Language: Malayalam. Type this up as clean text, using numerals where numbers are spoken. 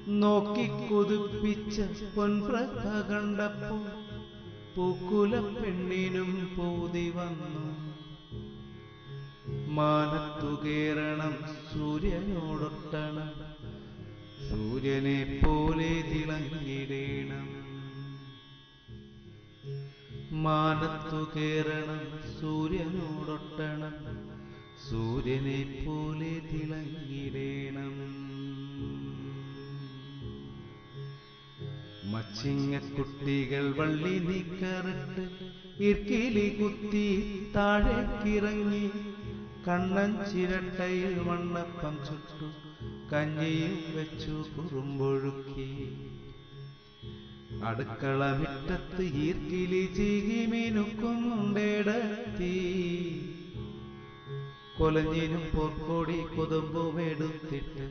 നോക്കി കൊതിപ്പിച്ച പൊൻപ്രഭ കണ്ടപ്പോൾ പൂക്കുല പെണ്ണിനും പൂതി വന്നു. മാനത്തു കേറണം സൂര്യനോടൊട്ടണം, സൂര്യനെ പോലെ തിളങ്ങിടേണം. മാനത്തു കേറണം സൂര്യനോടൊട്ടണം, സൂര്യനെ പോലെ തിളങ്ങിടേണം. മച്ചിങ്ങക്കുട്ടികൾ വള്ളി നീക്കറിട്ട് ഇർക്കിലി കുത്തി താഴേക്കിറങ്ങി. കണ്ണൻ ചിരട്ടയിൽ മണ്ണപ്പം ചുട്ടു, കഞ്ഞിയും വെച്ചു കുറുമ്പൊഴുക്കി. അടുക്കള മുറ്റത്ത് ഈർക്കിലി ചീകി മിനുക്കുന്നുണ്ടേടത്തി. കൊലഞ്ഞിനും പൊർപ്പൊടി കൊതുമ്പും എടുത്തിട്ട്